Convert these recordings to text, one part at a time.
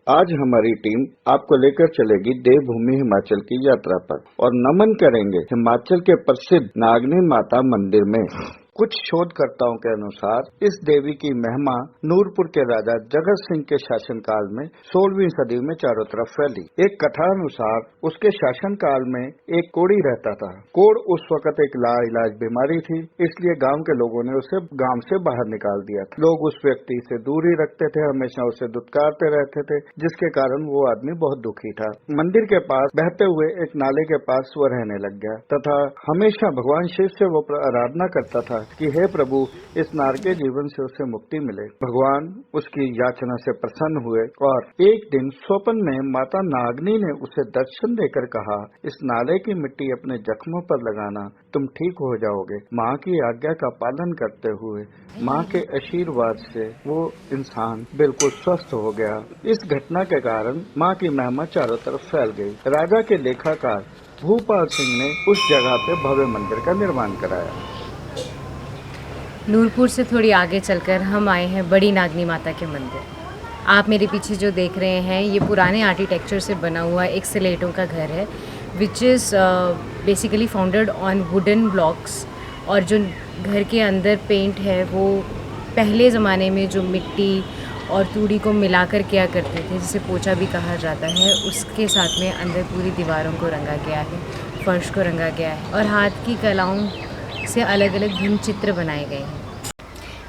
आज हमारी टीम आपको लेकर चलेगी देवभूमि हिमाचल की यात्रा पर और नमन करेंगे हिमाचल के प्रसिद्ध नागनी माता मंदिर में। कुछ शोधकर्ताओं के अनुसार इस देवी की महिमा नूरपुर के राजा जगत सिंह के शासनकाल में 16वीं सदी में चारों तरफ फैली। एक कथा अनुसार उसके शासनकाल में एक कोढ़ी रहता था। कोढ़ उस वक्त एक लाइलाज बीमारी थी, इसलिए गांव के लोगों ने उसे गांव से बाहर निकाल दिया था। लोग उस व्यक्ति से दूर ही रखते थे, हमेशा उसे दुत्कारते रहते थे, जिसके कारण वो आदमी बहुत दुखी था। मंदिर के पास बहते हुए एक नाले के पास वो रहने लग गया तथा हमेशा भगवान शिव से वो आराधना करता था कि हे प्रभु, इस नार के जीवन से उसे मुक्ति मिले। भगवान उसकी याचना से प्रसन्न हुए और एक दिन स्वप्न में माता नागनी ने उसे दर्शन देकर कहा, इस नाले की मिट्टी अपने जख्मों पर लगाना, तुम ठीक हो जाओगे। माँ की आज्ञा का पालन करते हुए माँ के आशीर्वाद से वो इंसान बिल्कुल स्वस्थ हो गया। इस घटना के कारण माँ की महिमा चारों तरफ फैल गई। राजा के लेखाकार भूपाल सिंह ने उस जगह पे भव्य मंदिर का निर्माण कराया। नूरपुर से थोड़ी आगे चलकर हम आए हैं बड़ी नागनी माता के मंदिर। आप मेरे पीछे जो देख रहे हैं ये पुराने आर्किटेक्चर से बना हुआ एक स्लेटों का घर है, which is basically founded on wooden blocks. और जो घर के अंदर पेंट है वो पहले ज़माने में जो मिट्टी और तूड़ी को मिलाकर किया करते थे, जिसे पोचा भी कहा जाता है, उसके साथ में अंदर पूरी दीवारों को रंगा गया है, फर्श को रंगा गया है और हाथ की कलाओं से अलग अलग भिन्न चित्र बनाए गए हैं।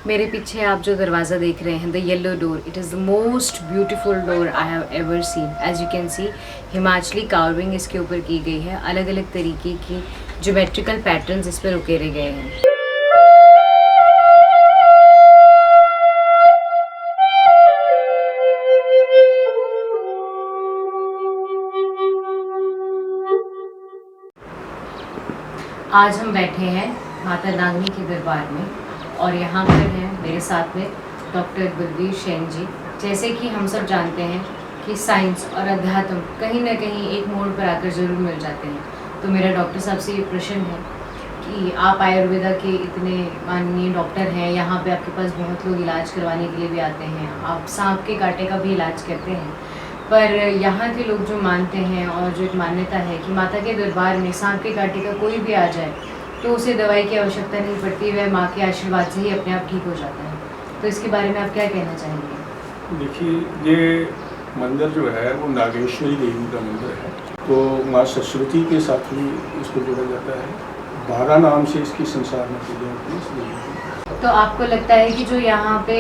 मेरे पीछे आप जो दरवाज़ा देख रहे हैं, the yellow door, it is the most beautiful door I have ever seen. As you can see, Himachali carving इसके ऊपर की गई है, अलग अलग तरीके की ज्योमेट्रिकल पैटर्न्स इस पर उकेरे गए हैं। आज हम बैठे हैं माता नागनी के दरबार में और यहाँ पर हैं मेरे साथ में डॉक्टर बलबीर सेन जी। जैसे कि हम सब जानते हैं कि साइंस और अध्यात्म कहीं ना कहीं एक मोड़ पर आकर ज़रूर मिल जाते हैं, तो मेरा डॉक्टर साहब से ये प्रश्न है कि आप आयुर्वेदा के इतने माननीय डॉक्टर हैं, यहाँ पे आपके पास बहुत लोग इलाज करवाने के लिए भी आते हैं, आप सांप के कांटे का भी इलाज करते हैं, पर यहाँ के लोग जो मानते हैं और जो एक मान्यता है कि माता के दरबार में सांप के कांटे का कोई भी आ जाए तो उसे दवाई की आवश्यकता नहीं पड़ती, वह माँ के आशीर्वाद से ही अपने आप ठीक हो जाता है। तो इसके बारे में आप क्या कहना चाहेंगे? देखिए, ये मंदिर जो है वो नागेश्वरी देवी का मंदिर है, तो माँ सरस्वती के साथ ही इसको जोड़ा जाता है। 12 नाम से इसकी संसार में पूजा होती है इस देवी की। तो आपको लगता है कि जो यहाँ पे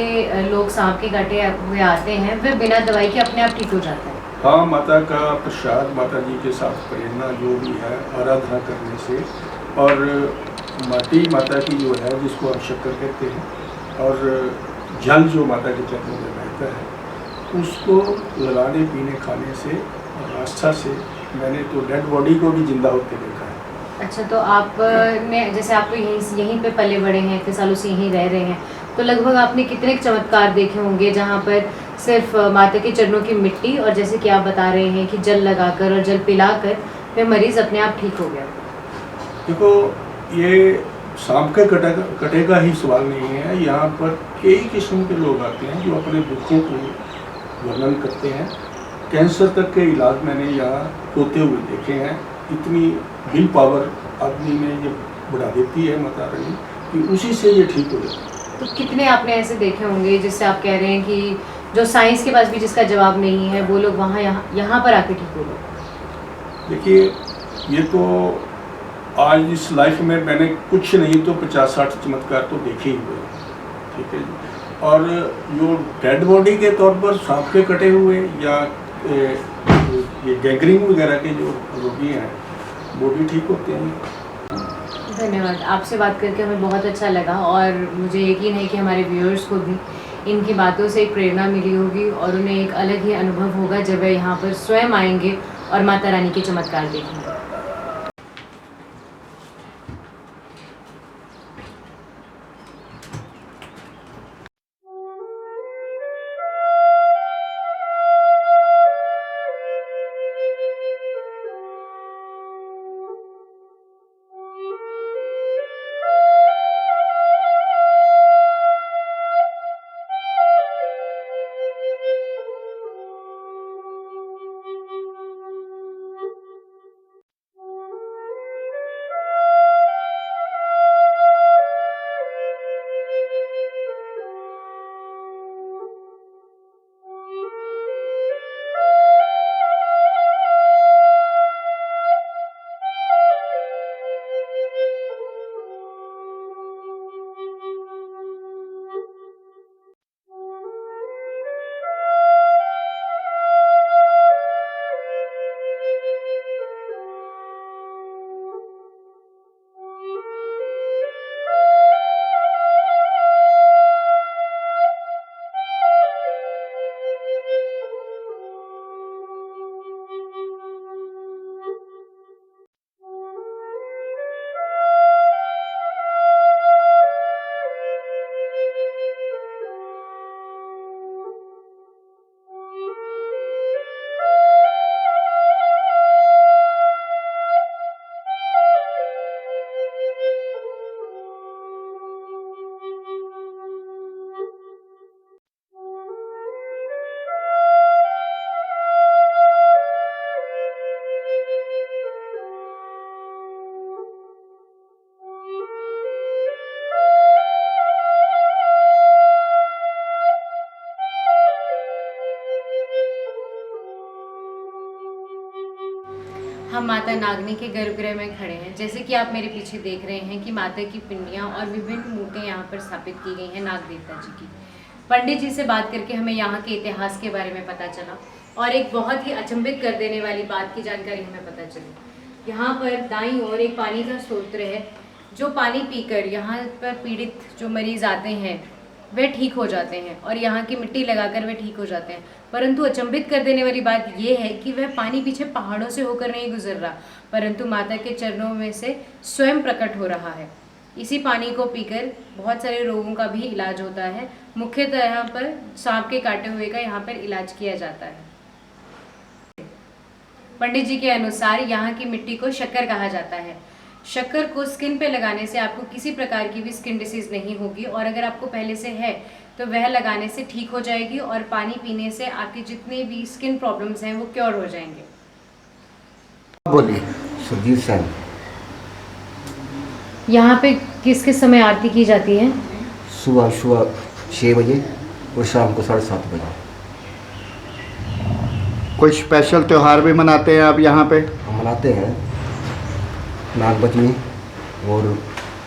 लोग सांप के कांटे हुए आते हैं वे बिना दवाई के अपने आप ठीक हो जाता है? हाँ, माता का प्रसाद, माता जी के साथ प्रेरणा जो भी है आराधना करने से, और माटी माता की जो है जिसको हम शक्कर कहते हैं, और जल जो माता के चरणों में बहता है उसको लगाने पीने खाने से और आस्था से मैंने तो डेड बॉडी को भी जिंदा होते देखा है। अच्छा, तो आपने जैसे आप तो यहीं पे पले बड़े हैं, इतने सालों से यहीं रह रहे हैं, तो लगभग आपने कितने चमत्कार देखे होंगे जहाँ पर सिर्फ माता के चरणों की मिट्टी और जैसे कि आप बता रहे हैं कि जल लगाकर और जल पिलाकर वह मरीज़ अपने आप ठीक हो गया? देखो, ये सांप के कटे का ही सवाल नहीं है। यहाँ पर कई किस्म के लोग आते हैं जो अपने दुखों को वर्णन करते हैं। कैंसर तक के इलाज मैंने यहाँ होते हुए देखे हैं। इतनी विल पावर आदमी में ये बढ़ा देती है माता रानी कि उसी से ये ठीक हो जाता है। तो कितने आपने ऐसे देखे होंगे जिससे आप कह रहे हैं कि जो साइंस के पास भी जिसका जवाब नहीं है वो लोग वहाँ यहाँ पर आके ठीक हो गए? देखिए, ये तो आज इस लाइफ में मैंने कुछ नहीं तो 50-60 चमत्कार तो देखे ही हुए, ठीक है जी। और जो डेड बॉडी के तौर पर सांप के कटे हुए या ये गैंग्रीन वगैरह के जो रोगी हैं वो भी ठीक होते हैं। धन्यवाद, आपसे बात करके हमें बहुत अच्छा लगा और मुझे यकीन है कि हमारे व्यूअर्स को भी इनकी बातों से एक प्रेरणा मिली होगी और उन्हें एक अलग ही अनुभव होगा जब वे यहाँ पर स्वयं आएंगे और माता रानी के चमत्कार देखेंगे। हम माता नागनी के गर्भगृह में खड़े हैं। जैसे कि आप मेरे पीछे देख रहे हैं कि माता की पिंडियाँ और विभिन्न मूर्तें यहाँ पर स्थापित की गई हैं नाग देवता जी की। पंडित जी से बात करके हमें यहाँ के इतिहास के बारे में पता चला और एक बहुत ही अचंभित कर देने वाली बात की जानकारी हमें पता चली। यहाँ पर दाईं ओर एक पानी का स्रोत है, जो पानी पीकर यहाँ पर पीड़ित जो मरीज आते हैं वे ठीक हो जाते हैं और यहाँ की मिट्टी लगाकर वे ठीक हो जाते हैं। परंतु अचंभित कर देने वाली बात यह है कि वह पानी पीछे पहाड़ों से होकर नहीं गुजर रहा, परंतु माता के चरणों में से स्वयं प्रकट हो रहा है। इसी पानी को पीकर बहुत सारे रोगों का भी इलाज होता है। मुख्यतः यहाँ पर सांप के काटे हुए का यहाँ पर इलाज किया जाता है। पंडित जी के अनुसार यहाँ की मिट्टी को शक्कर कहा जाता है। शक्कर को स्किन पे लगाने से आपको किसी प्रकार की भी स्किन डिसीज नहीं होगी और अगर आपको पहले से है तो वह लगाने से ठीक हो जाएगी और पानी पीने से आपके जितने भी स्किन प्रॉब्लम्स हैं वो क्योर हो जाएंगे। बोलिए। सुरजीत सिंह। यहाँ पे किस किस समय आरती की जाती है? सुबह 6 बजे और शाम को 7:30 बजे। कोई स्पेशल त्योहार भी मनाते हैं आप यहाँ पे? हम मनाते हैं नाग पंचमी और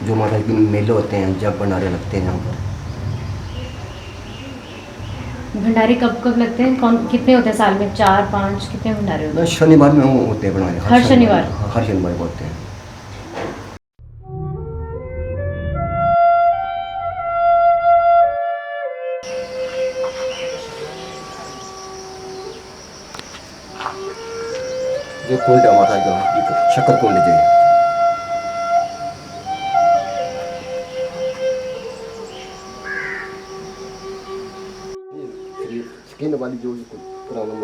जो माता के मेले होते हैं, जब भंडारे लगते हैं यहाँ पर। भंडारे कब कब लगते हैं? कौन कितने होते हैं साल में? 4-5 कितने भंडारे होते हैं? शनिवार में होते हैं भंडारे। हर शनिवार? हर शनिवार को होते हैं। जो कुंड है माता का, शक्कर कुंड जो है, स्किन वाली जो पुराना